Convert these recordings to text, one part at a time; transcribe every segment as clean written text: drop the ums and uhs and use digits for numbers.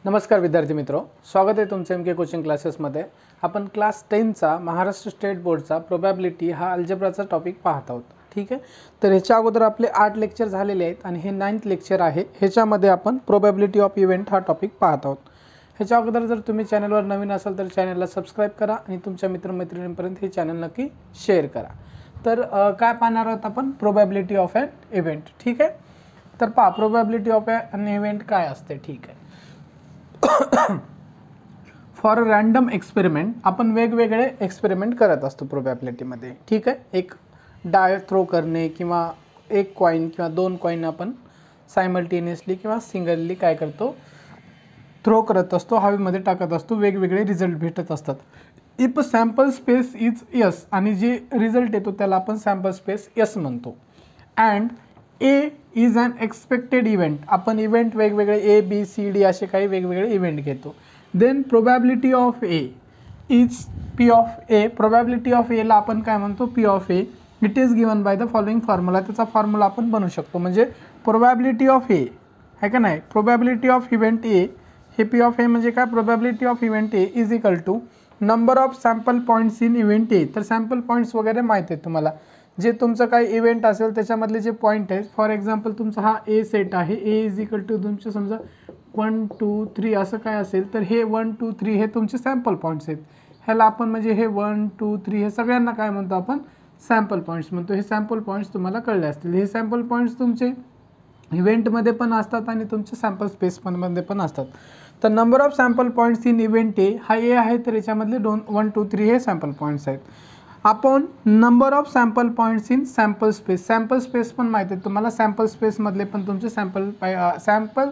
नमस्कार विद्यार्थी मित्रों, स्वागत आहे तुमचं एम के कोचिंग क्लासेसमध्ये। आपण क्लास 10चा महाराष्ट्र स्टेट बोर्डचा प्रोबॅबिलिटी हा अल्जेब्राचा टॉपिक पाहत आहोत। ठीक आहे, तर ह्याच्या अगोदर आपले 8 लेक्चर झालेले आहेत आणि हे 9th लेक्चर आहे। ह्याच्यामध्ये आपण प्रोबॅबिलिटी ऑफ इव्हेंट हा टॉपिक पाहत आहोत। ह्याच्या अगोदर जर तुम्ही चॅनलवर नवीन असाल तर चॅनलला सबस्क्राइब करा आणि तुमच्या मित्रमैत्रिणींपर्यंत हे चॅनल नक्की शेअर करा। तर काय पाहणार आहोत आपण? Probability of an event. ठीक आहे, तर पहा प्रोबॅबिलिटी ऑफ एन इव्हेंट काय असते। ठीक आहे, फॉर अ रँडम एक्सपेरिमेंट आपण वेगवेगळे एक्सपेरिमेंट करत असतो प्रोबॅबिलिटीमध्ये। ठीक आहे, एक डाय थ्रो करणे किंवा एक कॉइन किंवा दोन कॉइन आपण सायमल्टेनियसली किंवा सिंगलली काय करतो, थ्रो करत असतो, हवेमध्ये टाकत असतो, वेगवेगळे रिझल्ट भेटत असतात। If sample space is S आणि जे रिझल्ट येतो त्याला आपण सॅम्पल स्पेस यस म्हणतो। And A is an expected event, आपण इव्हेंट वेगवेगळे ए बी सी डी असे काही वेगवेगळे इव्हेंट घेतो। Then probability of A is P of A, probability of एला आपण काय म्हणतो? P of A. It is given by the following formula, त्याचा फॉर्म्युला आपण बनवू शकतो। म्हणजे प्रोबॅबिलिटी ऑफ ए आहे का नाही, प्रोबॅबिलिटी ऑफ इव्हेंट ए हे पी ऑफ ए म्हणजे काय? Probability of event A is equal to number of sample points in event A. तर सॅम्पल पॉईंट्स वगैरे माहीत आहेत तुम्हाला, जे तुमचं काही इव्हेंट असेल त्याच्यामधले जे पॉईंट आहेत। फॉर एक्झाम्पल तुमचा हा ए सेट आहे, ए इज इक्वल टू तुमचे समजा 1 2 3 असं काय असेल तर हे 1 2 3 हे तुमचे सॅम्पल पॉईंट्स आहेत। ह्याला आपण म्हणजे हे 1 2 3 हे सगळ्यांना काय म्हणतो आपण? सॅम्पल पॉईंट्स म्हणतो। हे सॅम्पल पॉईंट्स तुम्हाला कळले असतील। हे सॅम्पल पॉईंट्स तुमचे इव्हेंटमध्ये पण असतात आणि तुमचे सॅम्पल स्पेसमध्ये पण असतात। तर number of sample points in event A हा ए आहे, तर याच्यामधले 1 2 3 हे सॅम्पल पॉईंट्स आहेत। आपण number of sample points in sample space, sample space पण माहिती आहे तुम्हाला, सॅम्पल स्पेसमधले पण तुमचे सॅम्पल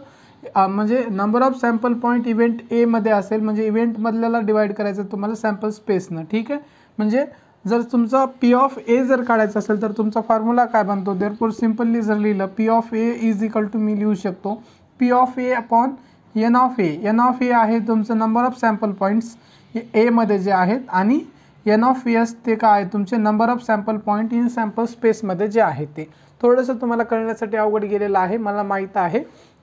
म्हणजे number of sample point event एमध्ये असेल म्हणजे इव्हेंटमधल्याला डिवाईड करायचं तुम्हाला सॅम्पल स्पेसनं। ठीक आहे, म्हणजे जर तुमचा पी ऑफ ए जर काढायचं असेल तर तुमचा फॉर्म्युला काय बनतो? देअरफॉर सिम्पली जर लिहिलं P of A is equal to मी लिहू शकतो P of A upon N of A. N of A आहे तुमचं नंबर ऑफ सॅम्पल पॉईंट्स एमध्ये जे आहेत आणि एन ऑफ एस ते काय आहे? तुमचे number of sample point in sample स्पेसमध्ये जे आहे ते। थोडंसं तुम्हाला कळण्यासाठी अवघड गेलेलं आहे, मला माहीत आहे।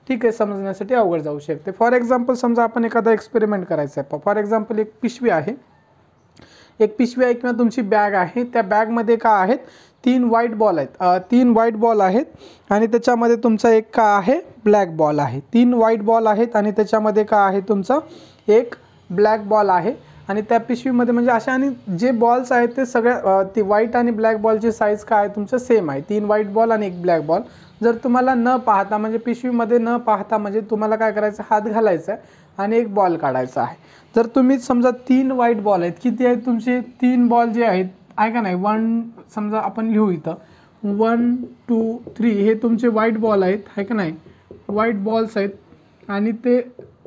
ठीक आहे, समजण्यासाठी अवघड जाऊ शकते। फॉर एक्झाम्पल समजा आपण एखादा एक्सपेरिमेंट करायचा आहे। फॉर एक्झाम्पल एक पिशवी आहे, किंवा तुमची बॅग आहे। त्या बॅगमध्ये काय आहेत? 3 व्हाईट बॉल आहेत, 3 व्हाईट बॉल आहेत आणि त्याच्यामध्ये तुमचा एक काय आहे? ब्लॅक बॉल आहे। 3 व्हाईट बॉल आहेत आणि त्याच्यामध्ये काय आहे? तुमचा एक ब्लॅक बॉल आहे आणि त्या पिशवीमध्ये म्हणजे अशा आणि जे बॉल्स आहेत ते सगळ्या ती व्हाईट आणि ब्लॅक बॉलची साईज काय आहे? तुमचं सेम आहे, 3 व्हाईट बॉल आणि एक ब्लॅक बॉल। जर तुम्हाला न पाहता म्हणजे पिशवीमध्ये न पाहता म्हणजे तुम्हाला काय करायचं? हात घालायचा आहे आणि एक बॉल काढायचा आहे। जर तुम्ही समजा 3 व्हाईट बॉल आहेत, किती आहेत तुमचे? 3 बॉल जे आहेत आहे का नाही, 1 समजा आपण लिहू इथं 1 2 3 हे तुमचे व्हाईट बॉल आहेत आहे का नाही, व्हाईट बॉल्स आहेत। आणि ते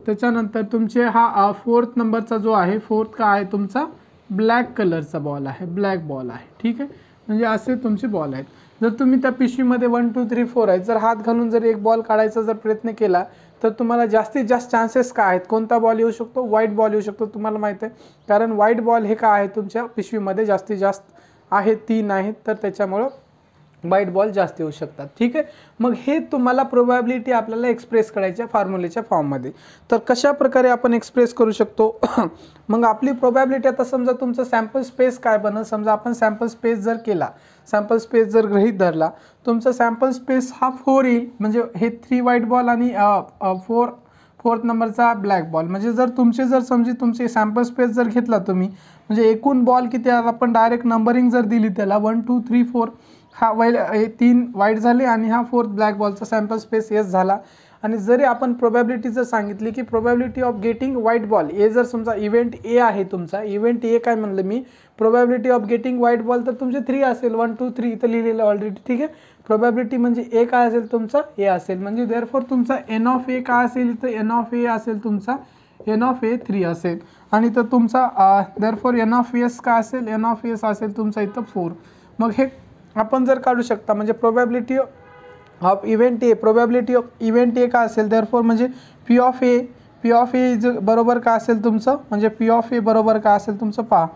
त्याच्यानंतर तुमचे हा 4th नंबरचा जो आहे 4th का आहे तुमचा? ब्लॅक कलरचा बॉल आहे, ब्लॅक बॉल आहे। ठीक आहे, म्हणजे असे तुमचे बॉल आहेत। जर तुम्ही त्या पिशवीमध्ये 1 2 3 4 आहेत, जर हात घालून जर एक बॉल काढायचा जर प्रयत्न केला तर तुम्हाला जास्तीत जास्त चान्सेस काय आहेत? कोणता बॉल येऊ शकतो? व्हाईट बॉल येऊ शकतो। तुम्हाला माहिती आहे, कारण व्हाईट बॉल हे काय आहे तुमच्या पिशवीमध्ये जास्तीत जास्त आहेत, 3 आहेत, तर त्याच्यामुळं व्हाईट बॉल जास्त येऊ शकतात। ठीक आहे, मग हे तुम्हाला प्रोबॅबिलिटी आपल्याला एक्सप्रेस करायच्या फॉर्म्युलेच्या फॉर्ममध्ये। तर कशा प्रकारे आपण एक्सप्रेस करू शकतो? मग आपली प्रोबॅबिलिटी आता समजा तुमचं सॅम्पल स्पेस काय बनल? समजा आपण सॅम्पल स्पेस जर केला, सॅम्पल स्पेस जर गृहीत धरला, तुमचा सॅम्पल स्पेस हा 4 येईल। म्हणजे हे 3 व्हाईट बॉल आणि 4th नंबरचा ब्लॅक बॉल। म्हणजे जर तुमचे जर समजी तुमचे सॅम्पल स्पेस जर घेतला तुम्ही म्हणजे एकूण बॉल किती आपण डायरेक्ट नंबरिंग जर दिली त्याला 1 2 3 4 हा 3 व्हाईट झाले आणि हा 4th ब्लॅक बॉलचा सॅम्पल स्पेस एस झाला। आणि जरी आपण प्रोबॅबिलिटी जर सांगितली की probability of getting white ball A, जर समजा इव्हेंट ए आहे तुमचा, इव्हेंट ए काय म्हणलं मी? Probability of getting white ball, तर तुमचे 3 असेल, 1 2 3 इथं लिहिलेलं ऑलरेडी। ठीक आहे, प्रोबॅबिलिटी म्हणजे ए काय असेल तुमचा? ए असेल। म्हणजे देअरफॉर तुमचा एन ऑफ ए काय असेल? इथं एन ऑफ ए असेल तुमचा, एन ऑफ ए 3 असेल आणि तर तुमचा देअरफॉर एन ऑफ एस काय असेल? एन ऑफ एस असेल तुमचा इथं 4। मग हे आपण जर काढू शकता म्हणजे probability of event A, probability of event A काय असेल? देअरफॉर म्हणजे पी ऑफ ए बरोबर काय असेल तुमचं? म्हणजे पी ऑफ ए बरोबर काय असेल तुमचं? पहा,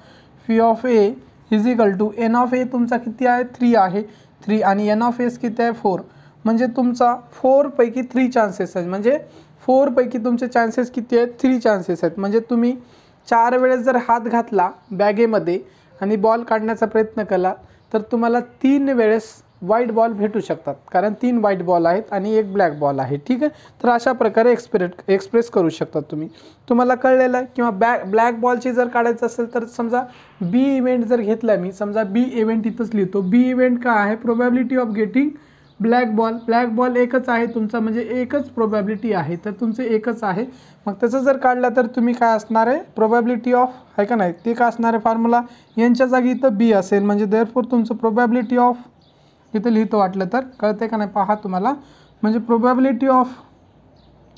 P of A is equal to N of A तुमचा किती आहे? 3 आहे, 3 आणि एन ऑफ एस किती आहे? 4। म्हणजे तुमचा 4 पैकी 3 चान्सेस आहेत, म्हणजे 4 पैकी तुमचे चान्सेस किती आहेत? 3 चान्सेस आहेत. म्हणजे तुम्ही 4 वेळेस जर हात घातला बॅगेमध्ये आणि बॉल काढण्याचा प्रयत्न केला तर तुम्हाला 3 वेळेस व्हाईट बॉल भेटू शकतात, कारण 3 व्हाईट बॉल आहेत आणि 1 ब्लॅक बॉल आहे. ठीक आहे, तर अशा प्रकारे एक्सप्रेस करू शकतात तुम्ही. तुम्हाला कळलेलं आहे. किंवा ब्लॅक बॉलची जर काढायचं असेल तर समजा बी इव्हेंट जर घेतला मी, समजा बी इव्हेंट इथंच लिहितो. बी इव्हेंट काय आहे? Probability of getting black ball एकच आहे तुमचा, म्हणजे एकच प्रोबॅबिलिटी आहे, तर तुमचं एकच आहे. मग त्याचं जर काढलं तर तुम्ही काय असणार आहे? प्रोबॅबिलिटी ऑफ आहे का नाही, ते काय असणार आहे फॉर्म्युला? यांच्या जागी इथं बी असेल, म्हणजे देअरफॉर तुमचं प्रोबॅबिलिटी ऑफ, इथं लिहितो वाटलं तर, कळते का नाही पहा तुम्हाला. म्हणजे प्रोबॅबिलिटी ऑफ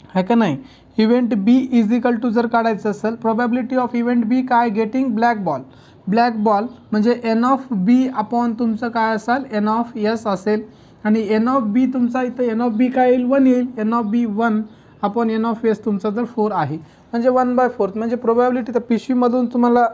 आहे का नाही event B is equal to जर काढायचं असेल, प्रोबॅबिलिटी ऑफ इव्हेंट बी काय? गेटिंग ब्लॅक बॉल म्हणजे एन ऑफ बी अपॉन तुमचं काय असेल? एन ऑफ एस असेल. आणि एन ऑफ बी तुमचा इथं एन ऑफ बी काय येईल? 1 येईल. N of B 1 upon N of S तुमचा जर 4 आहे, म्हणजे 1/4. म्हणजे प्रोबॅबिलिटी तर पिशवीमधून तुम्हाला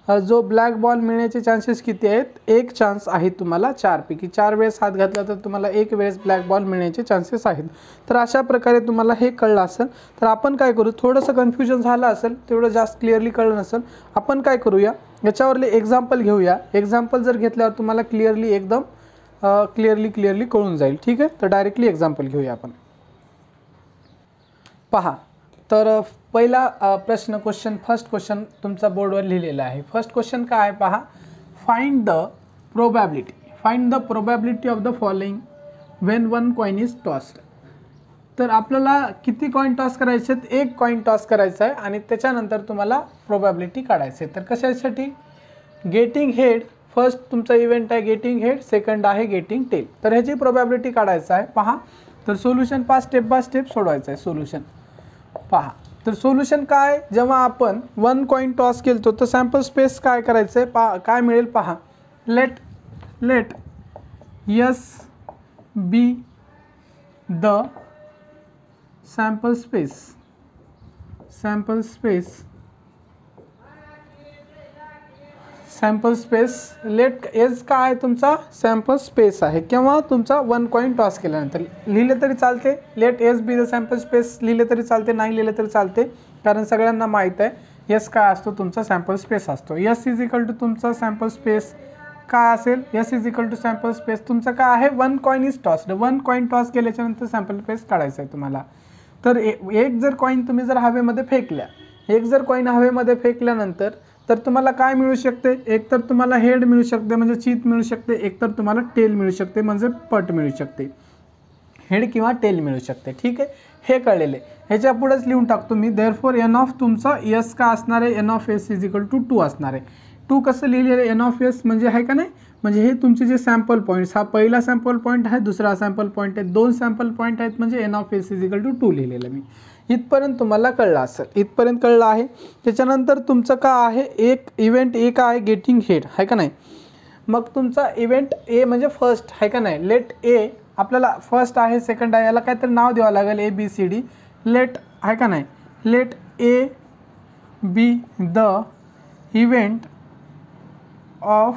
जो ब्लॅक बॉल मिळण्याचे चान्सेस किती आहेत? 1 चान्स आहे तुम्हाला 4 पैकी. 4 वेळेस हात घातला तर तुम्हाला 1 वेळेस ब्लॅक बॉल मिळण्याचे चान्सेस आहेत. तर अशा प्रकारे तुम्हाला हे कळलं असेल. तर आपण काय करू, थोडंसं कन्फ्युजन झालं असेल, तेवढं जास्त क्लिअरली कळलं नसेल, आपण काय करूया, याच्यावरले एक्झाम्पल घेऊया. एक्झाम्पल जर घेतल्यावर तुम्हाला क्लिअरली एकदम क्लिअरली कळून जाईल. ठीक आहे, तर डायरेक्टली एक्झाम्पल घेऊया आपण. पहा, तर पहिला प्रश्न फर्स्ट क्वेश्चन तुमचा बोर्डवर लिहिलेला आहे. फर्स्ट क्वेश्चन काय आहे पहा, find the probability of the following when 1 coin is tossed. तर आपल्याला किती कॉइन टॉस करायचे आहेत? 1 कॉइन टॉस करायचा आहे आणि त्याच्यानंतर तुम्हाला प्रोबॅबिलिटी काढायची आहे. तर कशासाठी? गेटिंग हेड फर्स्ट तुमचा इव्हेंट आहे गेटिंग हेड, सेकंड आहे गेटिंग टेल. तर ह्याची प्रोबॅबिलिटी काढायचं आहे. पहा, तर सोल्युशन पहा, स्टेप बाय स्टेप सोडवायचं आहे सोल्युशन. पहा, तर सोल्युशन काय? जेव्हा आपण 1 कॉइन टॉस केलतो तर सॅम्पल स्पेस काय करायचं आहे? काय मिळेल पहा, let S be the sample space let S काय आहे तुमचा? सॅम्पल स्पेस आहे. केव्हा? तुमचा 1 कॉइन टॉस केल्यानंतर. लिहिले तरी चालते, let S be the sample space लिहिले तरी चालते, नाही लिहिले तरी चालते, कारण सगळ्यांना माहीत आहे एस काय असतो? तुमचा सॅम्पल स्पेस असतो. एस इज इक्वल टू तुमचा सॅम्पल स्पेस काय असेल? S is equal to sample space तुमचं काय आहे? 1 coin is tossed. 1 coin toss केल्याच्यानंतर सॅम्पल स्पेस काढायचं आहे तुम्हाला. तर एक जर कॉइन तुम्ही जर हवेमध्ये फेकल्यानंतर तर तुम्हाला काय मिळू शकते? एक तर तुम्हाला हेड मिळू शकते म्हणजे चीत मिळू शकते, एक तर तुम्हाला टेल मिळू शकते म्हणजे पट मिळू शकते, हेड किंवा टेल मिळू शकते. ठीक आहे, हे कळलेले. ह्याच्या पुढेच लिहून टाकतो मी. देअरफॉर एन ऑफ तुमचा एस का असणार आहे? N of S is equal to 2 असणार आहे. 2 कसं लिहिलेलं आहे? एन ऑफ एस म्हणजे आहे का नाही, म्हणजे हे तुमचे जे सॅम्पल पॉईंट्स, हा पहिला सॅम्पल पॉईंट आहे, दुसरा सॅम्पल पॉईंट आहे, 2 सॅम्पल पॉईंट आहेत, म्हणजे N of S is equal to 2 लिहिलेलं मी. इथपर्यंत तुम्हाला कळलं असेल, इथपर्यंत कळलं आहे. त्याच्यानंतर तुमचं काय आहे? एक इव्हेंट एक आहे गेटिंग हेड आहे का नाही. मग तुमचा इव्हेंट ए म्हणजे फर्स्ट आहे का नाही. लेट ए आपल्याला फर्स्ट आहे, सेकंड आहे, याला काहीतरी नाव द्यावं लागेल, ABCD. लेट आहे का नाही, let A be the event of,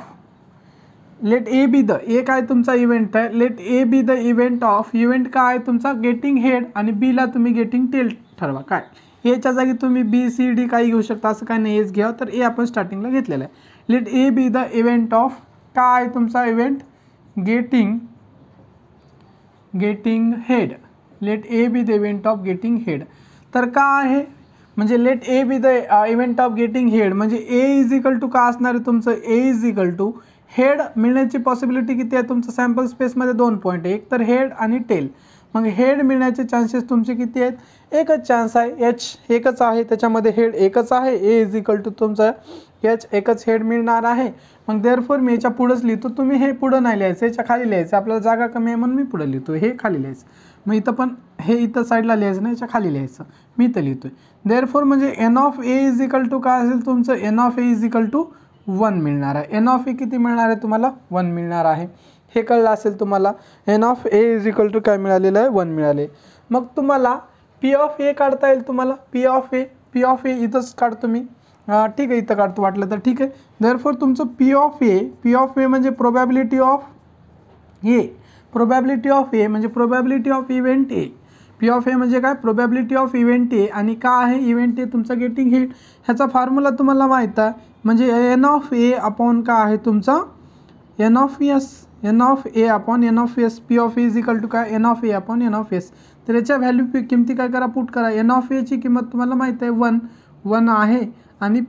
let A be the, A काय तुमचा इव्हेंट आहे, let A be the event of, event काय आहे तुमचा? गेटिंग हेड, आणि बीला तुम्ही गेटिंग टेल ठरवा. काय एच्या जागी तुम्ही BCD काही घेऊ शकता, असं काय नाही, एच घ्या. तर ए आपण स्टार्टिंगला घेतलेलं आहे. Let A be the event of, काय आहे तुमचा event? Getting head. Let A be the event of getting head. तर काय आहे म्हणजे let A be the event of getting head म्हणजे ए इज इक्वल टू काय असणार आहे तुमचं? A is equal to head मिळण्याची पॉसिबिलिटी किती आहे तुमचं? सॅम्पल स्पेसमध्ये 2 पॉईंट आहे, एक तर हेड आणि टेल. मग हेड मिळण्याचे चान्सेस तुमचे किती आहेत? एकच चान्स आहे, एच एकच आहे, त्याच्यामध्ये हेड एकच आहे. ए इज इक्वल टू तुमचं एच, एकच हेड मिळणार आहे. मग देअरफॉर मी याच्या पुढंच लिहितो, तुम्ही हे पुढं नाही लिहायचं, याच्या खाली लिहायचं. आपल्याला जागा कमी आहे म्हणून मी पुढं लिहितो, हे खाली लिहायचं. मग इथं पण हे इथं साईडला लिहायचं नाही, याच्या खाली लिहायचं, मी इथं लिहितोय. देअरफॉर म्हणजे N of A is equal to काय असेल तुमचं? N of A is equal to 1 मिळणार आहे. एन ऑफ ए किती मिळणार आहे तुम्हाला? 1 मिळणार आहे. हे कळलं असेल तुम्हाला. N of A is equal to काय मिळालेलं आहे? 1 मिळाले. मग तुम्हाला पी ऑफ ए काढता येईल तुम्हाला. पी ऑफ ए इथंच काढतो मी, ठीक आहे, इथं काढतो वाटलं तर, ठीक आहे. देअरफॉर तुमचं पी ऑफ ए म्हणजे प्रोबॅबिलिटी ऑफ ए, म्हणजे probability of event A. P of A म्हणजे काय, प्रोबॅबिलिटी ऑफ इव्हेंट ए, आणि का आहे इव्हेंट ए तुमचा गेटिंग हिट, ह्याचा फॉर्म्युला तुम्हाला माहीत आहे, म्हणजे एन ऑफ ए अपॉन का आहे तुमचा N of S, N of A upon N of S, P of A is equal to काय n of A upon N of S. तर याच्या व्हॅल्यू किमती काय करा, पुट करा. एन ऑफ एची किंमत तुम्हाला माहीत आहे 1 आहे, आणि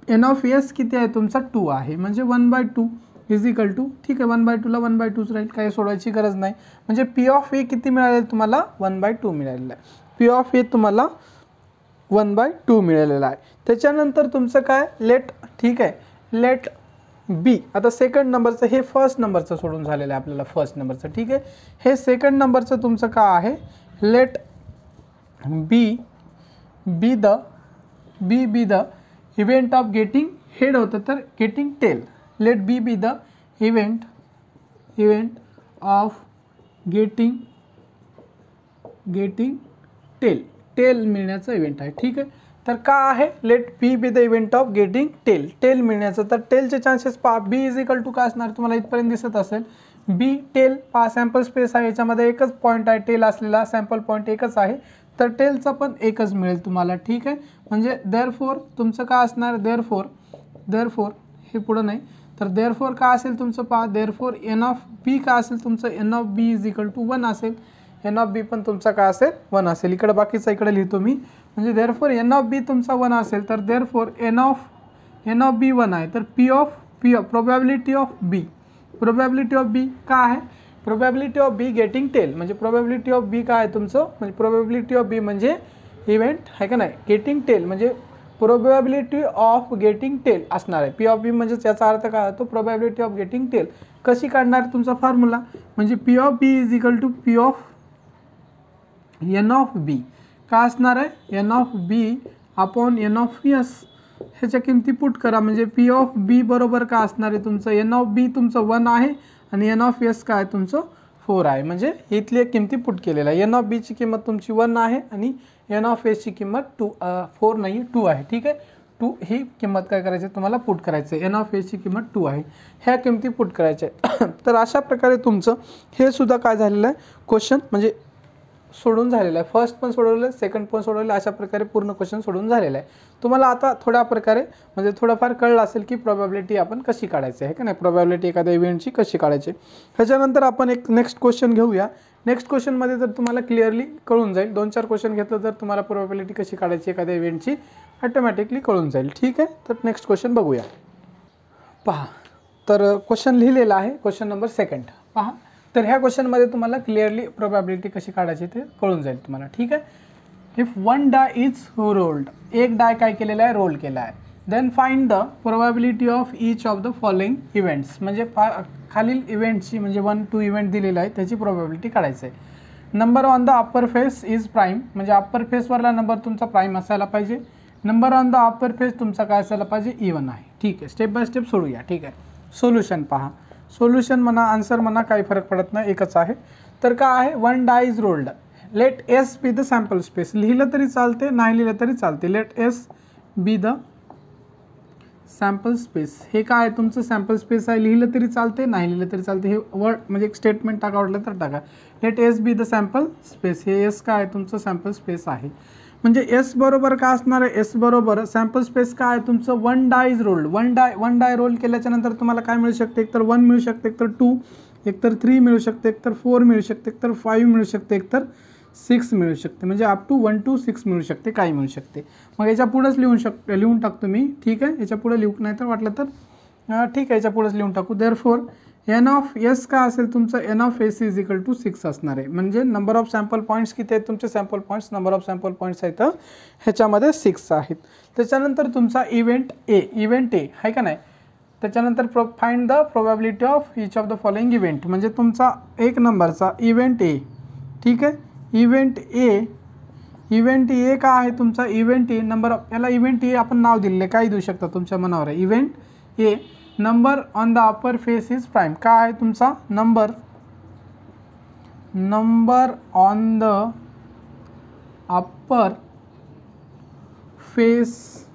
एन ऑफ एस किती आहे तुमचा 2 आहे, म्हणजे 1/2 इज इक्वल टू, ठीक आहे 1/2ला 1/2च राहील, काही सोडवायची गरज नाही. म्हणजे पी ऑफ ए किती मिळालेलं तुम्हाला 1/2 मिळालेलं आहे. पी ऑफ ए तुम्हाला 1/2 मिळालेला आहे. त्याच्यानंतर तुमचं काय लेट, ठीक आहे, लेट बी. आता सेकंड नंबरचं, हे फर्स्ट नंबरचं सोडून झालेलं आहे आपल्याला, फर्स्ट नंबरचं, ठीक आहे. हे सेकंड नंबरचं तुमचं का आहे, let B be the event of getting head होतं तर getting tail. Let B be the event of getting tail मिळण्याचं इव्हेंट आहे, ठीक आहे. तर का आहे let B be the event of getting tail मिळण्याचं, तर टेलचे चान्सेस पहा. बी इज इक्वल टू काय असणार तुम्हाला इथपर्यंत दिसत असेल, बी टेल पहा, सॅम्पल स्पेस आहे, याच्यामध्ये एकच पॉईंट आहे टेल असलेला, सॅम्पल पॉईंट एकच आहे, तर टेलचा पण एकच मिळेल तुम्हाला, ठीक आहे. म्हणजे देअरफॉर तुमचं का असणार, देअरफॉर हे पुढं नाही, तर देअरफॉर का असेल तुमचं पहा, देअरफॉर एन ऑफ बी का असेल तुमचं, N of B is equal to 1 असेल, एन ऑफ बी पण तुमचा काय असेल 1 असेल. इकडे बाकीचा इकडे लिहितो मी, म्हणजे देअरफॉर एन ऑफ बी तुमचा 1 असेल, तर देअरफॉर एन ऑफ बी 1 आहे, तर P of probability of B का आहे, probability of B getting tail, म्हणजे प्रोबॅबिलिटी ऑफ बी काय आहे तुमचं, म्हणजे प्रोबॅबिलिटी ऑफ बी म्हणजे इव्हेंट आहे का नाही, गेटिंग टेल म्हणजे प्रोबॅबिलिटी ऑफ गेटिंग टेल असणार आहे. पी ऑफ बी म्हणजे याचा अर्थ काय होतो, प्रोबॅबिलिटी ऑफ गेटिंग टेल. कशी काढणार तुमचा फॉर्म्युला, म्हणजे P of B is equal to P of n of B, का असणार आहे N of B upon N of S. ह्याच्या किमती पुट करा, म्हणजे पी ऑफ बी बरोबर का असणार आहे तुमचं, एन ऑफ बी तुमचं 1 आहे आणि एन ऑफ एस काय तुमचं 4 आहे, म्हणजे इथली किमती पुट केलेला आहे. एन ऑफ बीची किंमत तुमची 1 आहे आणि एन ऑफ एसची किंमत 4 नाही 2 आहे, ठीक आहे. 2 ही किंमत काय करायची तुम्हाला पुट करायचं आहे, एन ऑफ एसची किंमत 2 आहे, ह्या किमती पुट करायच्या आहेत. तर अशा प्रकारे तुमचं हे सुद्धा काय झालेलं आहे क्वेश्चन, म्हणजे सोडून झालेलं आहे. फर्स्ट पण सोडवलं, सेकंड पण सोडवलं, अशा प्रकारे पूर्ण क्वेश्चन सोडून झालेलं आहे. तुम्हाला आता थोड्या प्रकारे म्हणजे थोडंफार कळलं असेल की प्रोबॅबिलिटी आपण कशी काढायची आहे का नाही, प्रोबॅबिलिटी एखाद्या इव्हेंटची कशी काढायची. ह्याच्यानंतर आपण एक नेक्स्ट क्वेश्चन घेऊया. नेक्स्ट क्वेश्चनमध्ये जर तुम्हाला क्लिअरली कळून जाईल, 2-4 क्वेश्चन घेतलं तर तुम्हाला प्रोबॅबिलिटी कशी काढायची एखाद्या इव्हेंटची ऑटोमॅटिकली कळून जाईल, ठीक आहे. तर नेक्स्ट क्वेश्चन बघूया. पहा, तर क्वेश्चन लिहिलेला आहे, क्वेश्चन नंबर 2 पहा. तर ह्या क्वेश्चनमध्ये तुम्हाला क्लिअरली प्रोबॅबिलिटी कशी काढायची ते कळून जाईल तुम्हाला, ठीक आहे. इफ 1 डाय इज रोल्ड, एक डाय काय केलेला आहे रोल केला आहे, then find the probability of each of the following events, म्हणजे खालील इव्हेंट्सची म्हणजे 1-2 इव्हेंट दिलेला आहे त्याची प्रोबॅबिलिटी काढायची आहे. Number on the upper face is prime, म्हणजे अप्पर फेसवरला नंबर तुमचा प्राईम असायला पाहिजे. Number on the upper face तुमचा काय असायला पाहिजे इवन आहे, ठीक आहे. स्टेप बाय स्टेप सोडूया, ठीक आहे. सोल्युशन पहा, सोल्युशन म्हणा आन्सर म्हणा काही फरक पडत नाही, एकच आहे. तर काय आहे 1 die is rolled, let S be the sample space, लिहिलं तरी चालते नाही लिहिलं तरी चालते, let S be the sample space. हे काय आहे तुमचं सॅम्पल स्पेस आहे, लिहिलं तरी चालते नाही लिहिलं तरी चालते, हे वर्ड म्हणजे एक स्टेटमेंट टाका वाटलं तर टाका. Let S be the sample space, हे एस काय आहे तुमचं सॅम्पल स्पेस आहे. म्हणजे एस बरोबर का असणार आहे, एस बरोबर सॅम्पल स्पेस काय आहे तुमचं 1 die is rolled. 1 dye role केल्याच्या नंतर तुम्हाला काय मिळू शकते, एकतर 1 मिळू शकते, एकतर 2, एकतर 3 मिळू शकते, एकतर 4 मिळू शकते, एकतर 5 मिळू शकते, एकतर 6 मिळू शकते, म्हणजे अप टू 1 to 6 मिळू शकते, काही मिळू शकते. मग याच्या पुढंच लिहून टाकतो मी, ठीक आहे. याच्या पुढे लिहू नाही तर वाटलं तर ठीक आहे, याच्या पुढंच लिहून टाकू. देअरफॉर एन ऑफ एस का असेल तुमचं N of S is equal to 6 असणार आहे, म्हणजे नंबर ऑफ सॅम्पल पॉईंट्स किती आहेत तुमचे, sample points number of sample points आहेत ह्याच्यामध्ये 6 आहेत. त्याच्यानंतर तुमचा इव्हेंट ए आहे का नाही. त्याच्यानंतर find the probability of each of the following event, म्हणजे तुमचा 1 नंबरचा इव्हेंट ए, ठीक आहे. इव्हेंट ए का आहे तुमचा इव्हेंट ए, नंबर ऑफ, याला इव्हेंट ए आपण नाव दिलेलं आहे, काही देऊ शकता तुमच्या मनावर आहे. Event A, number on the upper face is prime, का आहे तुमचा number on the upper face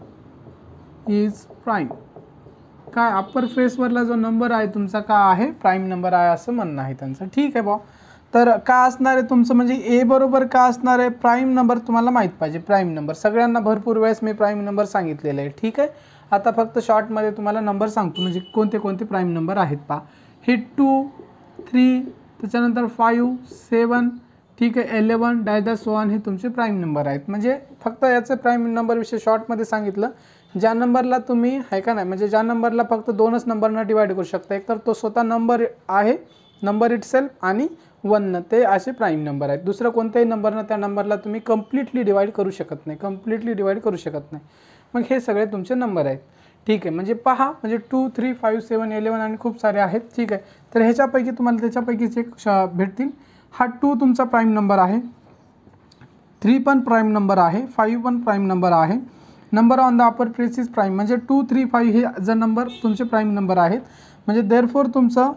is prime, काय अपर फेसवरला जो नंबर आहे तुमचा का आहे प्राईम नंबर आहे असं म्हणणं आहे त्यांचं, ठीक आहे बा. तर काय असणार आहे तुमचं, म्हणजे ए बरोबर काय असणार आहे, प्राईम नंबर तुम्हाला माहीत पाहिजे. प्राईम नंबर सगळ्यांना भरपूर वेळेस मी प्राईम नंबर सांगितलेलं आहे. ठीक आहे, आता फक्त शॉर्टमध्ये तुम्हाला नंबर सांगतो, म्हणजे कोणते कोणते प्राईम नंबर आहेत पहा. हे 2, 3, त्याच्यानंतर 5, 7, ठीक आहे, 11 डॅश सो ऑन, हे तुमचे प्राईम नंबर आहेत. म्हणजे फक्त याचे प्राईम नंबरविषयी शॉर्टमध्ये सांगितलं. ज्या नंबरला तुम्ही आहे का नाही, म्हणजे ज्या नंबरला फक्त 2च नंबरनं डिवाइड करू शकता, एक तर तो स्वतः नंबर आहे, नंबर इटसेल्फ, आणि 1 ते असे प्राईम नंबर आहेत. दुसरं कोणत्याही नंबरनं त्या नंबरला तुम्ही कम्प्लिटली डिवाइड करू शकत नाही, कम्प्लिटली डिवाइड करू शकत नाही. मग हे सगळे तुमचे नंबर आहेत. ठीक आहे, म्हणजे पहा, म्हणजे 2, 3, 5, 7, 11 आणि खूप सारे आहेत. ठीक आहे, तर ह्याच्यापैकी तुम्हाला त्याच्यापैकीच एक भेटतील. हा 2 तुमचा प्राईम नंबर आहे, 3 पण प्राईम नंबर आहे, 5 पण प्राईम नंबर आहे. Number on the upper places prime, म्हणजे 2, 3, 5 हे जर नंबर तुमचे प्राईम नंबर आहेत. म्हणजे देअरफॉर तुमचं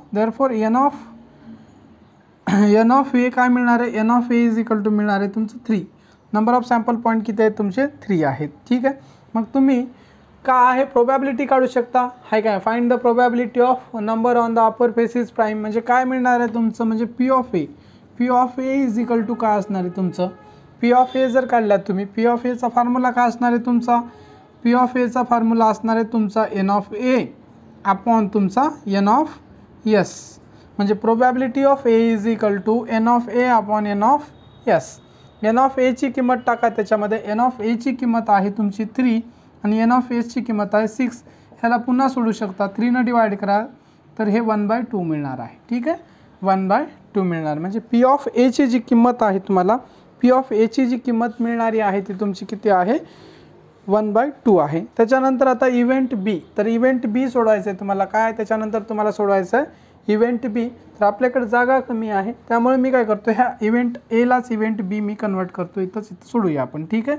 एन ऑफ ए काय मिळणार आहे, N of A is equal to मिळणार आहे तुमचं 3. नंबर ऑफ सॅम्पल पॉईंट किती आहेत तुमचे, 3 आहेत. ठीक आहे, मग तुम्ही काय आहे प्रोबॅबिलिटी काढू शकता, आहे काय, find the probability of number on the upper faces prime. म्हणजे काय मिळणार आहे तुमचं, म्हणजे P of A is equal to काय असणार आहे तुमचं, पी ऑफ ए जर काढल्यात तुम्ही, पी ऑफ एचा फॉर्म्युला काय असणार आहे तुमचा, पी ऑफ एचा फॉर्म्युला असणार आहे तुमचा एन ऑफ ए अपॉन तुमचा एन ऑफ एस. म्हणजे probability of A is equal to N of A upon N of S. N of एची किंमत टाका त्याच्यामध्ये, एन ऑफ एची किंमत आहे तुमची 3 आणि एन ऑफ एसची किंमत आहे 6. ह्याला पुन्हा सोडू शकता, 3 डिवाइड करा तर हे 1/2 मिळणार आहे. ठीक आहे, 1/2 मिळणार. म्हणजे पी ऑफ एची जी किंमत आहे तुम्हाला, पी ऑफ एची जी किंमत मिळणारी आहे ती तुमची किती आहे, 1/2 आहे. त्याच्यानंतर आता इव्हेंट बी, तर इव्हेंट बी सोडवायचं आहे तुम्हाला. काय त्याच्यानंतर तुम्हाला सोडवायचं आहे इव्हेंट बी. तर आपल्याकडे जागा कमी आहे, त्यामुळे मी काय करतो, ह्या इव्हेंट एलाच इव्हेंट बी मी कन्वर्ट करतो, इथं सोडूया आपण. ठीक आहे,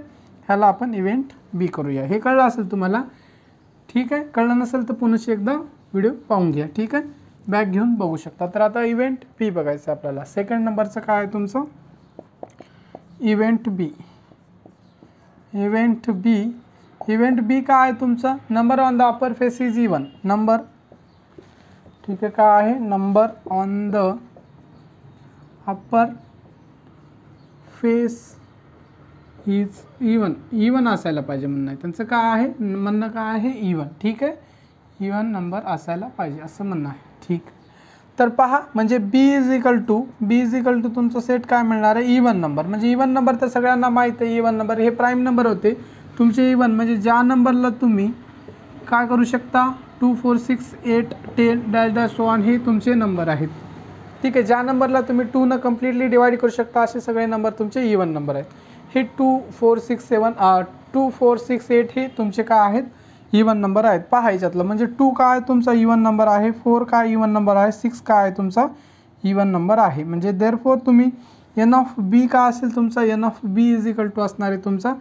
ह्याला आपण इव्हेंट बी करूया. हे कळलं असेल तुम्हाला. ठीक आहे, कळलं नसेल तर पुन्हा एकदा व्हिडिओ पाहून घ्या. ठीक आहे, बॅक घेऊन बघू शकता. तर आता इव्हेंट बी बघायचं आपल्याला. सेकंड नंबरचं काय आहे तुमचं, इव्हेंट बी. इव्हेंट बी काय आहे तुमचं, number on the upper face is even. Number, ठीक आहे, काय आहे, number on the upper face is even असायला पाहिजे म्हणणं आहे त्यांचं. काय आहे म्हणणं, काय आहे, इवन. ठीक आहे, इवन नंबर असायला पाहिजे असं म्हणणं आहे. ठीक, तर पहा, म्हणजे बी इज इक्वल टू तुमचं सेट काय मिळणार आहे, इवन नंबर. म्हणजे इवन नंबर तर सगळ्यांना माहीत आहे, इवन नंबर हे प्राईम नंबर होते तुमचे. इवन म्हणजे ज्या नंबरला तुम्ही काय करू शकता, 2, 4, 6, 8, 10 डॅश सो ऑन, हे तुमचे नंबर आहेत. ठीक आहे, ज्या नंबरला तुम्ही 2 कम्प्लिटली डिवाइड करू शकता असे सगळे नंबर तुमचे इवन नंबर आहेत. हे 2, 4, 6, 8 हे तुमचे काय आहेत, इवन नंबर आहेत. पहा ह्याच्यातलं, म्हणजे 2 काय तुमचा इवन नंबर आहे, 4 काय इवन नंबर आहे, 6 काय आहे तुमचा इवन नंबर आहे. म्हणजे देअरफॉर तुम्ही एन ऑफ बी काय असेल तुमचा, N of B is equal to असणार आहे तुमचा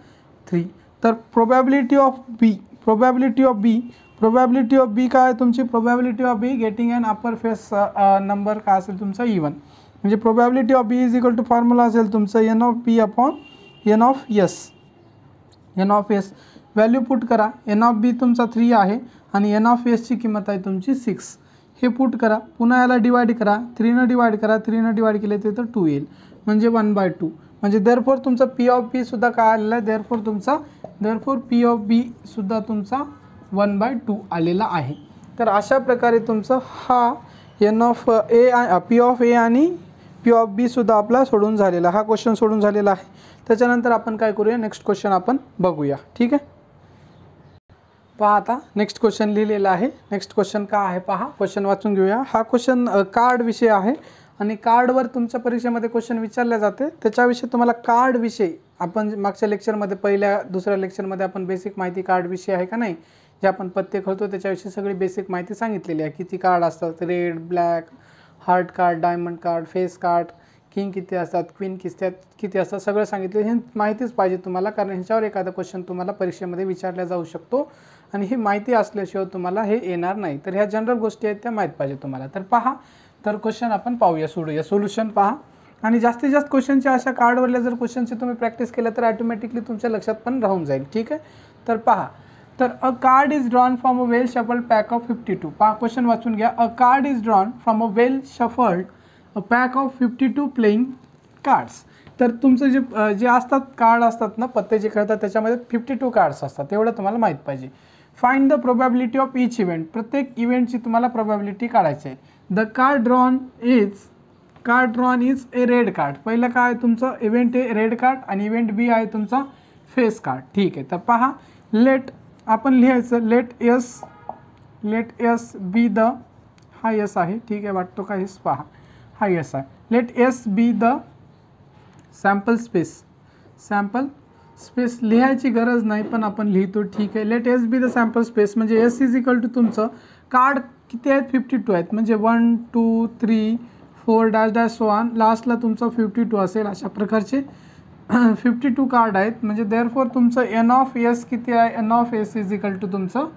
3. तर प्रोबॅबिलिटी ऑफ बी काय आहे तुमची, probability of B getting an upper face number काय असेल तुमचा इवन. म्हणजे probability of B is equal to formula असेल तुमचं N of B upon N of S. Value put करा, एन ऑफ बी तुमचा 3 आहे आणि एन ऑफ एसची किंमत आहे तुमची 6. हे पुट करा, पुन्हा याला डिवाइड करा, 3 डिवाइड करा, 3 डिवाइड केले तर 2 येईल, म्हणजे 1/2. म्हणजे देअरफॉर तुमचा पी ऑफ बी सुद्धा काय आलेला आहे, देअरफॉर पी ऑफ बी सुद्धा तुमचा 1/2 आलेला आहे. तर अशा प्रकारे तुमचं हा n of A, P of A आणि पी ऑफ बी सुद्धा आपला सोडून झालेला, हा क्वेश्चन सोडून झालेला आहे. त्याच्यानंतर आपण काय करूया, नेक्स्ट क्वेश्चन आपण बघूया. ठीक आहे, पहा आता नेक्स्ट क्वेश्चन लिहिलेला आहे. नेक्स्ट क्वेश्चन काय आहे पहा, क्वेश्चन वाचून घेऊया. हा क्वेश्चन कार्ड विषय आहे आणि कार्डवर तुमच्या परीक्षेमध्ये क्वेश्चन विचारले जाते. त्याच्याविषयी तुम्हाला कार्ड विषयी आपण मागच्या लेक्चरमध्ये, दुसऱ्या लेक्चरमध्ये आपण बेसिक माहिती कार्ड विषय आहे का नाही, जे आपण पत्ते खेळतो त्याच्याविषयी सगळी बेसिक माहिती सांगितलेली आहे. किती कार्ड असतात, red, black, heart card, diamond card, face card, king किती असतात, क्वीन किती असतात, सगळं सांगितलं. हे माहितीच पाहिजे तुम्हाला, कारण ह्याच्यावर एखादा क्वेश्चन तुम्हाला परीक्षेमध्ये विचारला जाऊ शकतो आणि ही माहिती असल्याशिवाय तुम्हाला हे येणार नाही. तर ह्या जनरल गोष्टी आहेत त्या माहीत पाहिजे तुम्हाला. तर पहा, तर क्वेश्चन आपण पाहूया, सोडूया, सोल्युशन पहा. आणि जास्तीत जास्त क्वेश्चनच्या अशा कार्डवरल्या जर क्वेश्चनची तुम्ही प्रॅक्टिस केलं तर ॲटोमॅटिकली तुमच्या लक्षात पण राहून जाईल. ठीक आहे, तर पहा, तर अ card is drawn from a well shuffled pack of 52. पहा क्वेश्चन वाचून घ्या. अ card is drawn from a well shuffled a pack of 52 playing cards. तर तुमचं जे असतात कार्ड असतात ना, पत्ते जे खेळतात त्याच्यामध्ये 52 कार्ड्स असतात, एवढं तुम्हाला माहीत पाहिजे. Find the probability of each event. प्रत्येक इव्हेंटची तुम्हाला प्रोबॅबिलिटी काढायची आहे. The card drawn is a red card. पहिलं काय आहे तुमचं इव्हेंट ए रेड कार्ड आणि इव्हेंट बी आहे तुमचा फेस कार्ड. ठीक आहे, तर पहा लेट आपण लिहायचं लेट एस बी द, हा यस आहे, ठीक आहे, वाटतो का हेच पहा हा यस आहे. Let S be the sample space लिहायची गरज नाही पण आपण लिहितो, ठीक आहे. Let S be the sample space म्हणजे एस इज इक्वल टू तुमचं कार्ड किती आहेत 52 आहेत, म्हणजे 1 2 3 4 डॅश डॅश सो ऑन, लास्टला तुमचं 52 असेल. अशा प्रकारचे 52 कार्ड आहेत, म्हणजे देअरफॉर तुमचं एन ऑफ एस किती आहे, N of S is equal to तुमचं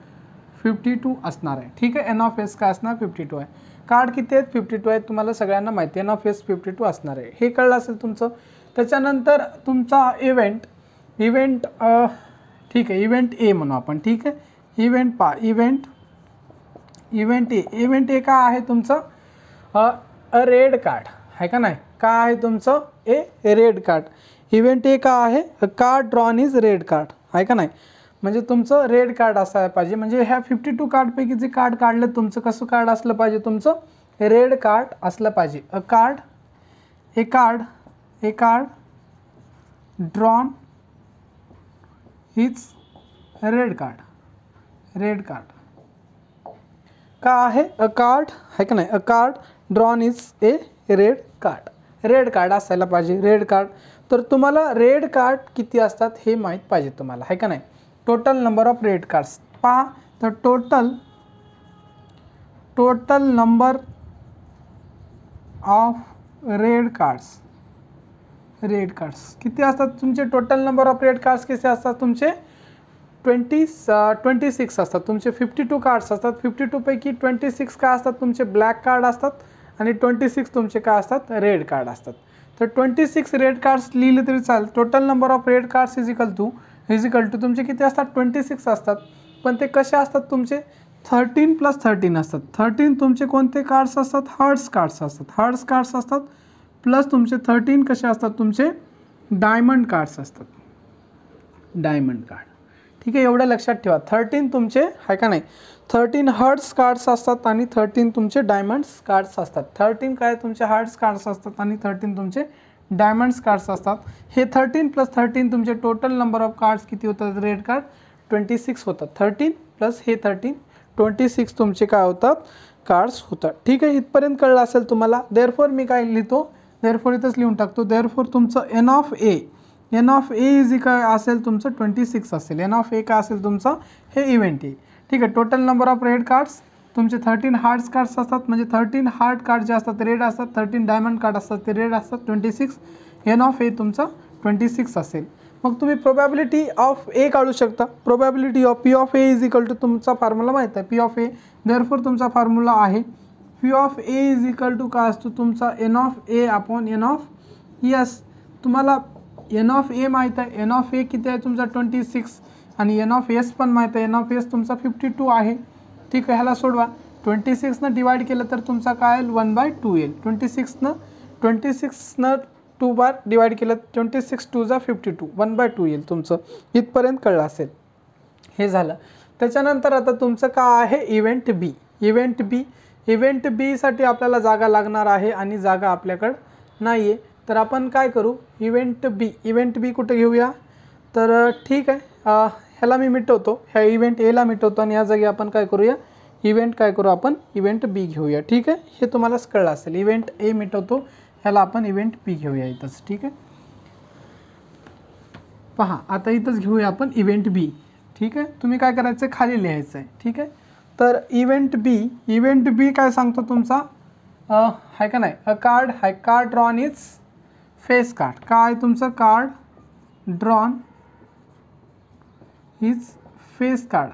52 असणार आहे. ठीक आहे, एन ऑफ एस काय असणार 52 आहे. कार्ड किती आहेत 52 आहेत, तुम्हाला सगळ्यांना माहिती आहे, एन ऑफ एस 52 असणार आहे. हे कळलं असेल तुमचं. त्याच्यानंतर तुमचा इव्हेंट ठीक आहे, इव्हेंट ए म्हणू आपण. ठीक आहे, इव्हेंट इव्हेंट ए का आहे तुमचं अ रेड कार्ड आहे का नाही, का आहे तुमचं ए रेड कार्ड. इव्हेंट ए का आहे अ card drawn is red card आहे का नाही, म्हणजे तुमचं रेड कार्ड असायला पाहिजे. म्हणजे ह्या 52 कार्डपैकी जे कार्ड काढलं तुमचं कसं कार्ड असलं पाहिजे, तुमचं रेड कार्ड असलं पाहिजे. अ card drawn is red card का आहे अ कार्ड आहे का नाही, अ card drawn is a red card असायला पाहिजे, रेड कार्ड. तर तुम्हाला रेड कार्ड किती असतात हे माहीत पाहिजे तुम्हाला आहे का नाही. Total number of red cards पहा, तर total number of red cards किती असतात तुमचे. Total number of red cards किती असतात तुमचे 26 असतात. तुमचे 52 कार्ड्स असतात, 52 पैकी 26 काय असतात तुमचे ब्लॅक कार्ड असतात आणि 26 तुमचे काय असतात रेड कार्ड असतात. तर 26 रेड कार्ड्स लिहिले तरी चालेल. Total number of red cards is equal to तुमचे किती असतात 26 असतात. पण ते कसे असतात तुमचे 13 + 13 असतात. 13 तुमचे कोणते कार्ड्स असतात, हर्ट्स कार्ड्स असतात प्लस तुमचे 13 कसे असतात तुमचे डायमंड कार्ड्स असतात, डायमंड कार्ड. ठीक आहे, एवढं लक्षात ठेवा. 13 तुमचे आहे का नाही 13 हर्ट्स कार्ड्स असतात आणि 13 तुमचे डायमंड्स कार्ड्स असतात. 13 काय तुमचे हर्ट्स कार्ड्स असतात आणि 13 तुमचे डायमंड्स कार्ड्स असतात. हे 13 + 13 तुमचे टोटल नंबर ऑफ कार्ड्स किती होतात रेड कार्ड 26 होतात. 13 + हे 13 26 तुमचे काय होतात कार्ड्स होतात. ठीक आहे, इथपर्यंत कळलं असेल तुम्हाला. देअरफॉर मी काय लिहितो, देअरफॉर इथंच लिहून टाकतो. देअरफॉर तुमचं एन ऑफ ए इज काय असेल तुमचं 26 असेल. एन ऑफ ए काय असेल तुमचं हे इव्हेंट ए. ठीक आहे, total number of red cards तुमचे 13 हार्ट्स कार्ड्स असतात, म्हणजे 13 हार्ट कार्ड जे असतात ते रेड असतात, 13 डायमंड कार्ड असतात ते रेड असतात. 26 एन ऑफ ए तुमचा 26 असेल. मग तुम्ही प्रोबॅबिलिटी ऑफ ए काढू शकता. Probability of P of A is equal to तुमचा फॉर्म्युला माहीत आहे पी ऑफ ए. देअरफॉर तुमचा फॉर्म्युला आहे P of A is equal to काय असतो तुमचा N of A upon N of S. तुम्हाला एन ऑफ ए माहीत आहे, एन ऑफ ए किती आहे तुमचा 26 आणि एन ऑफ एस पण माहीत आहे, एन ऑफ एस तुमचा 52 आहे. ठीक आहे, ह्याला सोडवा. 26 डिवाइड केलं तर तुमचा काय येईल 1/2 येईल. 26 2 बार डिवाइड केलं 26 2 = 52 1/2 येईल तुमचं. इथपर्यंत कळलं असेल. हे झालं. त्याच्यानंतर आता तुमचं काय आहे इव्हेंट बीसाठी आपल्याला जागा लागणार आहे आणि जागा आपल्याकडं नाही आहे. तर आपण काय करू इव्हेंट बी कुठे घेऊया, तर ठीक आहे ह्याला मी मिटवतो, ह्या इव्हेंट एला मिटवतो आणि या जागी आपण काय करूया आपण इव्हेंट बी घेऊया. ठीक आहे, हे तुम्हाला कळलं असेल. इव्हेंट ए मिटवतो, ह्याला आपण इव्हेंट बी घेऊया इथंच. ठीक आहे, पहा आता इथंच घेऊया आपण इव्हेंट बी. ठीक आहे, तुम्ही काय करायचं खाली लिहायचं आहे. ठीक आहे, तर इव्हेंट बी काय सांगतो तुमचा आहे का नाही अ card drawn is face card. काय तुमचं card drawn is face card.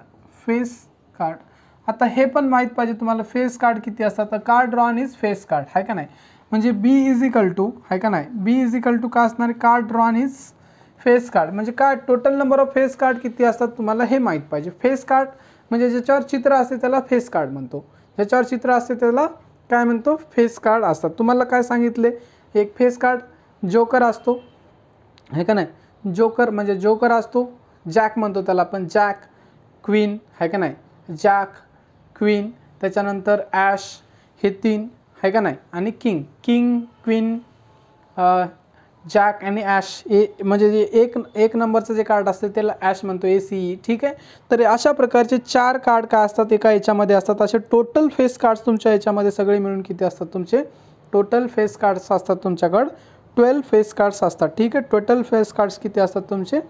आता हे पण माहीत पाहिजे तुम्हाला फेस कार्ड किती असतात. तर card drawn is face card आहे का नाही, म्हणजे बी इज इक्वल टू आहे का नाही बी इज इक्वल टू काय असणार card drawn is face card. म्हणजे काय total number of face card किती असतात तुम्हाला हे माहीत पाहिजे. फेस कार्ड म्हणजे ज्याच्यावर चित्र असते त्याला फेस कार्ड म्हणतो, ज्याच्यावर चित्र असते त्याला काय म्हणतो फेस कार्ड असतात. तुम्हाला काय सांगितले, एक फेस कार्ड जोकर असतो आहे का नाही, जोकर म्हणजे जोकर असतो, जॅक म्हणतो त्याला आपण, जॅक, क्वीन आहे का नाही, जॅक, क्वीन, त्याच्यानंतर ॲश, हे 3 आहे का नाही, आणि किंग, क्वीन, जॅक आणि ॲश, म्हणजे जे एक नंबरचं जे कार्ड असते त्याला ॲश म्हणतो, ACE. ठीक आहे. तर अशा प्रकारचे 4 कार्ड काय असतात एका याच्यामध्ये असतात. असे टोटल फेस कार्ड्स तुमच्या याच्यामध्ये सगळे मिळून किती असतात तुमचे, टोटल फेस कार्ड्स असतात तुमच्याकडं 12 फेस कार्ड्स असतात. ठीक आहे. टोटल फेस कार्ड्स किती असतात तुमचे,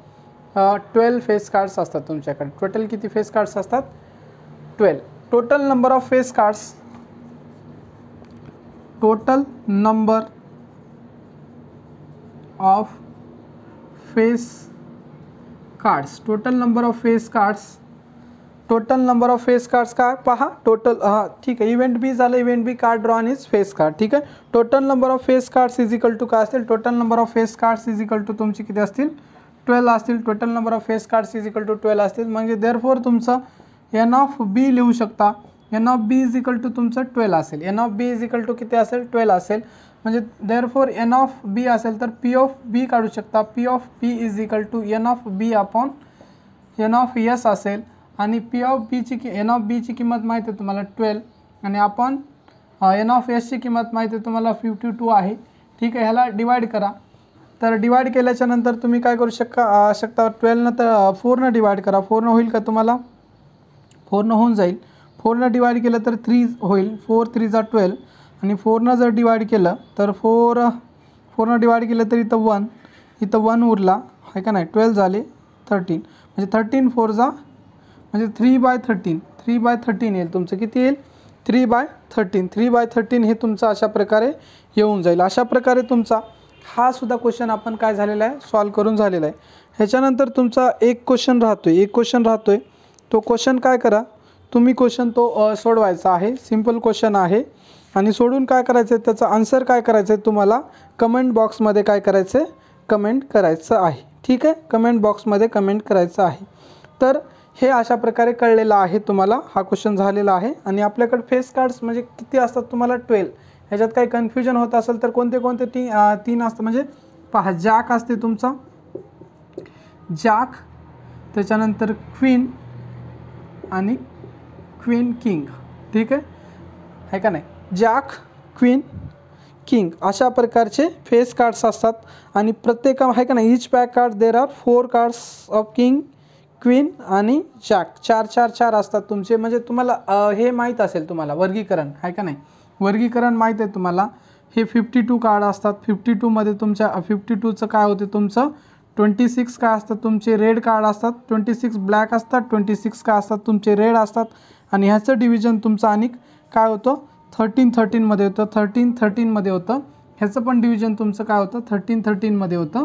12 फेस कार्ड्स असतात तुमच्याकडे. टोटल किती फेस कार्ड्स असतात, 12. Total number of face cards, total number of face cards, total number of face cards, total number of face cards का पहा, टोटल ठीक आहे. इव्हेंट बी झालं, event B card drawn is face card. ठीक आहे. Total number of face cards is equal to काय असतील, total number of face cards is equal to तुमची किती असतील, 12 असतील. Total number of face cards is equal to 12 असतील. म्हणजे देअरफॉर तुमचं एन ऑफ बी लिहू शकता, N of B is equal to तुमचं 12 असेल. N of B is equal to किती असेल, 12 असेल. म्हणजे देअरफॉर एन ऑफ बी असेल तर पी ऑफ बी काढू शकता, P of B is equal to N of B upon N of S असेल. आणि पी ऑफ बीची एन ऑफ बीची किंमत माहिती आहे तुम्हाला 12, आणि आपण एन ऑफ एसची किंमत माहिती आहे तुम्हाला 52 आहे. ठीक आहे. ह्याला डिवाइड करा. तर डिवाइड केल्याच्या नंतर तुम्ही काय करू शकता 12 तर 4 डिवाइड करा. 4 होईल का तुम्हाला, 4 होऊन जाईल. 4 डिवाइड केलं तर 3 होईल, 4 3 जा 12. आणि 4 जर डिवाइड केलं तर 4 डिवाइड केलं तर इथं 1 उरला आहे का नाही, 12 झाले 13. म्हणजे 13 4 जा म्हणजे 3/13, 3/13 येईल तुमचं. किती येईल, 3/13. 3/13 हे तुमचं अशा प्रकारे येऊन जाईल. अशा प्रकारे तुमचा हा सुद्धा क्वेश्चन आपण काय झालेला आहे, सॉल्व करून झालेला आहे. ह्याच्यानंतर तुमचा एक क्वेश्चन राहतोय, तो क्वेश्चन काय करा तुम्ही, क्वेश्चन तो सोडवायचा आहे. सिम्पल क्वेश्चन आहे. आणि सोडून काय करायचं आहे, त्याचा आन्सर काय करायचं आहे तुम्हाला कमेंट बॉक्समध्ये काय करायचं आहे, कमेंट करायचं आहे. ठीक आहे. कमेंट बॉक्समध्ये कमेंट करायचं आहे. तर हे अशा प्रकारे कळलेलं आहे तुम्हाला, हा क्वेश्चन झालेला आहे. आणि आपल्याकडे फेस कार्ड्स म्हणजे किती असतात तुम्हाला, 12. ह्याच्यात काही कन्फ्युजन होत असेल तर कोणते 3 असतं, म्हणजे पहा, जॅक असते तुमचा, जॅक, त्याच्यानंतर क्वीन आणि क्वीन किंग. ठीक आहे का नाही, जॅक, क्वीन, किंग अशा प्रकारचे फेस कार्ड्स असतात. आणि प्रत्येक आहे का नाही, each pack card there are 4 cards of king, queen आणि जॅक, 4 असतात तुमचे. म्हणजे तुम्हाला हे माहीत असेल, तुम्हाला वर्गीकरण आहे का नाही, वर्गीकरण माहीत आहे तुम्हाला. हे 52 कार्ड असतात. 52मध्ये तुमच्या 52चं काय होते तुमचं 26 काय असतात तुमचे रेड कार्ड असतात, 26 ब्लॅक असतात, 26 काय असतात तुमचे रेड असतात. आणि ह्याचं डिव्हिजन तुमचं आणि काय होतं 13-13मध्ये होतं, 13-13मध्ये होतं. ह्याचं पण डिव्हिजन तुमचं काय होतं 13-13मध्ये होतं.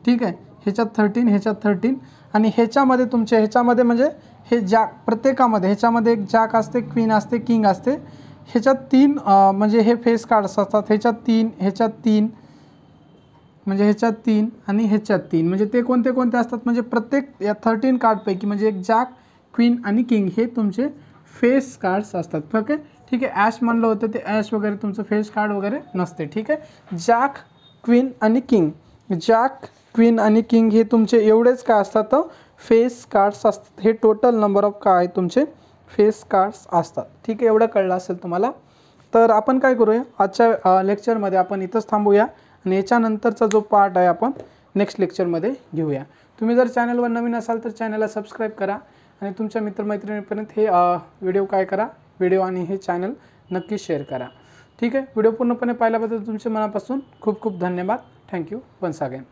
ठीक आहे. ह्याच्यात 13, ह्याच्यात 13. आणि ह्याच्यामध्ये तुमच्या ह्याच्यामध्ये म्हणजे हे जॅक, प्रत्येकामध्ये ह्याच्यामध्ये एक जॅक असते, क्वीन असते, किंग असते. ह्याच्यात 3 म्हणजे हे फेस कार्ड्स असतात. ह्याच्यात 3, ह्याच्यात 3, म्हणजे ह्याच्यात 3 आणि ह्याच्यात 3. म्हणजे ते कोणते असतात, म्हणजे प्रत्येक या 13 कार्डपैकी म्हणजे एक जॅक, क्वीन आणि किंग हे तुमचे फेस कार्ड्स असतात. ओके. ठीक आहे. ॲश म्हणलं होतं ते ॲश वगैरे तुमचं फेस कार्ड वगैरे नसते. ठीक आहे. जॅक, क्वीन आणि किंग, जॅक, क्वीन आणि किंग हे तुमचे एवढेच काय असतात फेस कार्ड्स असतात. हे टोटल नंबर ऑफ काय तुमचे फेस कार्ड्स असतात. ठीक आहे. एवढं कळलं असेल तुम्हाला. तर आपण काय करूया आजच्या लेक्चरमध्ये आपण इथंच थांबूया आणि याच्यानंतरचा जो पार्ट आहे आपण नेक्स्ट लेक्चरमध्ये घेऊया. तुम्ही जर चॅनलवर नवीन असाल तर चॅनलला सबस्क्राईब करा आणि तुमच्या मित्रमैत्रिणींपर्यंत हे व्हिडिओ काय करा, व्हिडिओ आणि हे चॅनल नक्की शेअर करा. ठीक आहे. व्हिडिओ पूर्णपणे पाहिल्याबद्दल तुमचे मनापासून खूप खूप धन्यवाद. Thank you once again.